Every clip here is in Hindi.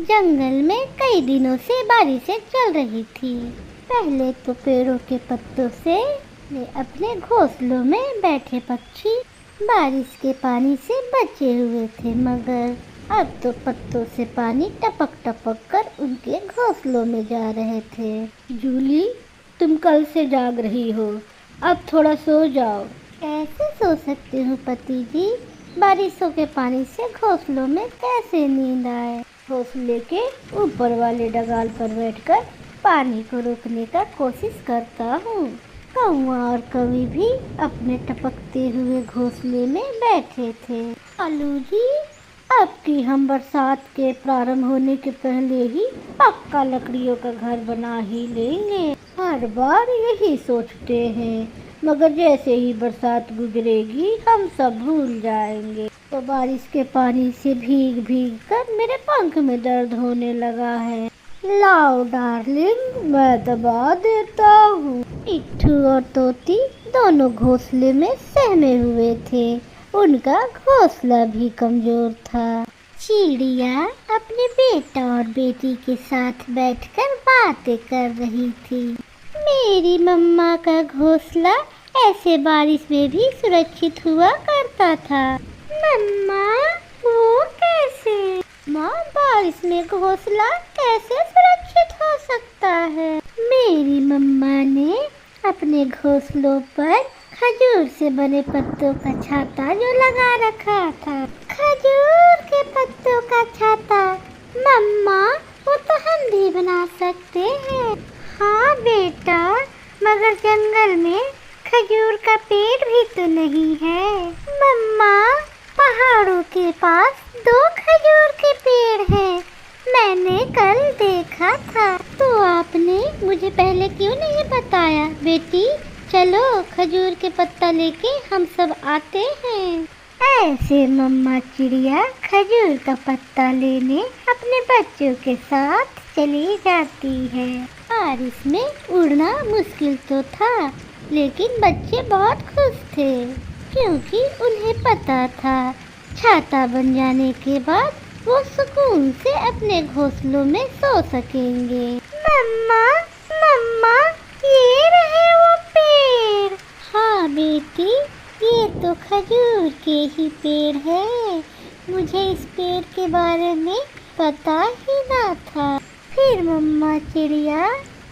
जंगल में कई दिनों से बारिशें चल रही थी। पहले तो पेड़ों के पत्तों से वे अपने घोंसलों में बैठे पक्षी बारिश के पानी से बचे हुए थे, मगर अब तो पत्तों से पानी टपक टपक कर उनके घोंसलों में जा रहे थे। जूली, तुम कल से जाग रही हो, अब थोड़ा सो जाओ। कैसे सो सकती हूँ पति जी, बारिशों के पानी से घोंसलों में कैसे नींद आए। घोंसले के ऊपर वाले डगाल पर बैठकर पानी को रोकने का कोशिश करता हूँ। कौवा और कवि भी अपने टपकते हुए घोंसले में बैठे थे। आलू जी, अब की हम बरसात के प्रारंभ होने के पहले ही पक्का लकड़ियों का घर बना ही लेंगे। हर बार यही सोचते हैं, मगर जैसे ही बरसात गुजरेगी हम सब भूल जाएंगे। तो बारिश के पानी से भीग भीग कर मेरे पंख में दर्द होने लगा है। लाओ डार्लिंग, मैं दबा देता हूँ। मिट्ठू और तोती दोनों घोंसले में सहमे हुए थे। उनका घोंसला भी कमजोर था। चिड़िया अपने बेटा और बेटी के साथ बैठकर बातें कर रही थी। मेरी मम्मा का घोंसला ऐसे बारिश में भी सुरक्षित हुआ करता था। मम्मा, वो कैसे? माँ, बारिश में घोंसला कैसे सुरक्षित हो सकता है? मेरी मम्मा ने अपने घोंसलों पर खजूर से बने पत्तों का छाता जो लगा रखा था। खजूर के पत्तों का छाता? मम्मा, वो तो हम भी बना सकते हैं। हाँ बेटा, मगर जंगल में खजूर का पेड़ भी तो नहीं है। मम्मा, पहाड़ों के पास 2 खजूर के पेड़ हैं, मैंने कल देखा था। तो आपने मुझे पहले क्यों नहीं बताया? बेटी, चलो खजूर के पत्ता लेके हम सब आते हैं। ऐसे मम्मा चिड़िया खजूर का पत्ता लेने अपने बच्चों के साथ चली जाती है। बारिश में उड़ना मुश्किल तो था, लेकिन बच्चे बहुत खुश थे, क्योंकि उन्हें पता था छाता बन जाने के बाद वो सुकून से अपने घोंसलों में सो सकेंगे। मम्मा, मम्मा, ये रहे वो पेड़। हाँ बेटी, ये तो खजूर के ही पेड़ है। मुझे इस पेड़ के बारे में पता ही ना था। फिर मम्मा चिड़िया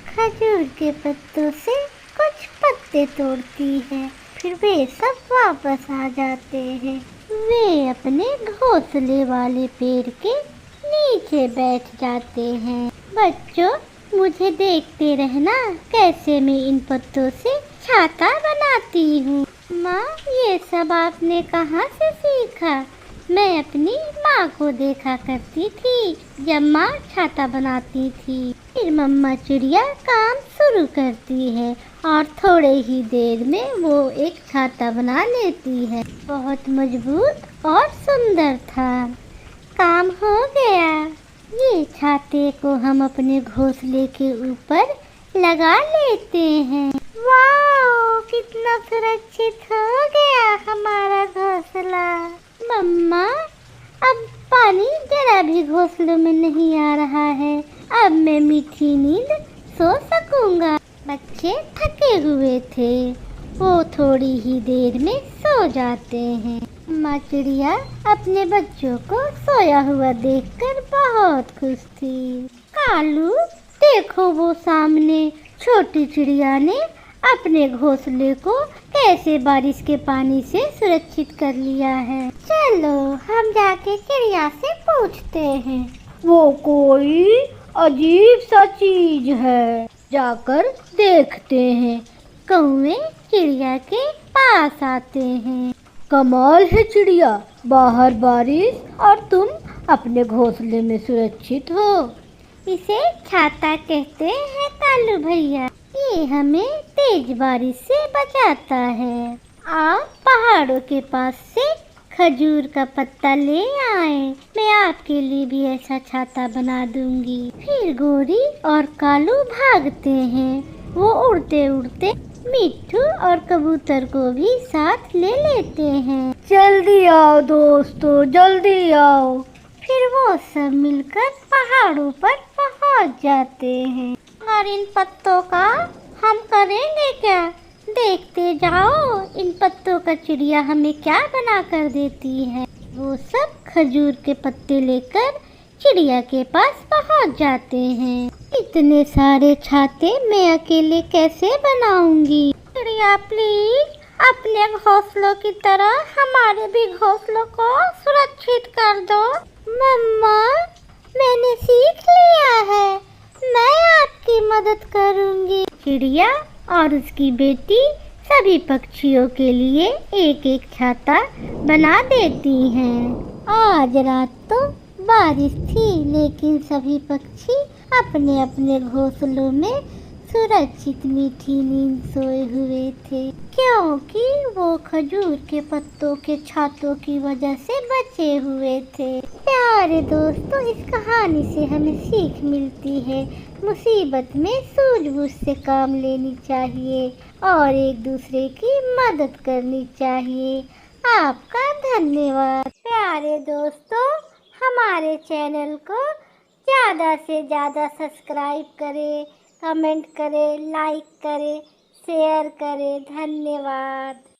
खजूर के पत्तों से कुछ पत्ते तोड़ती है, फिर वे सब वापस आ जाते हैं। वे अपने घोंसले वाले पेड़ के नीचे बैठ जाते हैं। बच्चों, मुझे देखते रहना कैसे मैं इन पत्तों से छाता बनाती हूँ। माँ, ये सब आपने कहाँ से सीखा? मैं अपनी माँ को देखा करती थी जब माँ छाता बनाती थी। फिर मम्मा चिड़िया काम शुरू करती है और थोड़े ही देर में वो एक छाता बना लेती है। बहुत मजबूत और सुंदर था। काम हो गया। ये छाते को हम अपने घोंसले के ऊपर लगा लेते हैं। वाह, कितना सुरक्षित हो गया हमारा घोंसला। मम्मा, अब पानी जरा भी घोंसलों में नहीं आ रहा है। अब मैं मीठी नींद सो सकूंगा। बच्चे थके हुए थे, वो थोड़ी ही देर में सो जाते हैं। माँ चिड़िया अपने बच्चों को सोया हुआ देखकर बहुत खुश थी। कालू, देखो वो सामने छोटी चिड़िया ने अपने घोंसले को कैसे बारिश के पानी से सुरक्षित कर लिया है। चलो हम जाके चिड़िया से पूछते हैं। वो कोई अजीब सा चीज है, जाकर देखते हैं। कौवे चिड़िया के पास आते हैं। कमाल है चिड़िया, बाहर बारिश और तुम अपने घोंसले में सुरक्षित हो। इसे छाता कहते हैं कालू भैया। ये हमें तेज बारिश से बचाता है। आप पहाड़ों के पास से खजूर का पत्ता ले आए, मैं आपके लिए भी ऐसा छाता बना दूंगी। फिर गोरी और कालू भागते हैं। वो उड़ते उड़ते मिट्ठू और कबूतर को भी साथ ले लेते हैं। जल्दी आओ दोस्तों, जल्दी आओ। फिर वो सब मिलकर पहाड़ों पर पहुंच जाते हैं। और इन पत्तों का हम करेंगे क्या? देखते जाओ इन पत्तों का चिड़िया हमें क्या बना कर देती है। वो सब खजूर के पत्ते लेकर चिड़िया के पास पहुंच जाते हैं। इतने सारे छाते मैं अकेले कैसे बनाऊंगी? चिड़िया प्लीज अपने घोंसलों की तरह हमारे भी घोंसलों को सुरक्षित कर दो। मम्मा मैंने सीख लिया है, मैं आपकी मदद करूंगी। चिड़िया और उसकी बेटी सभी पक्षियों के लिए एक एक छाता बना देती हैं। आज रात तो बारिश थी लेकिन सभी पक्षी अपने अपने घोंसलों में सुरक्षित मीठी नींद सोए हुए थे, क्योंकि वो खजूर के पत्तों के छातों की वजह से बचे हुए थे। प्यारे दोस्तों, इस कहानी से हमें सीख मिलती है, मुसीबत में सूझबूझ से काम लेनी चाहिए और एक दूसरे की मदद करनी चाहिए। आपका धन्यवाद। प्यारे दोस्तों, हमारे चैनल को ज़्यादा से ज़्यादा सब्सक्राइब करें, कमेंट करें, लाइक करें, शेयर करें। धन्यवाद।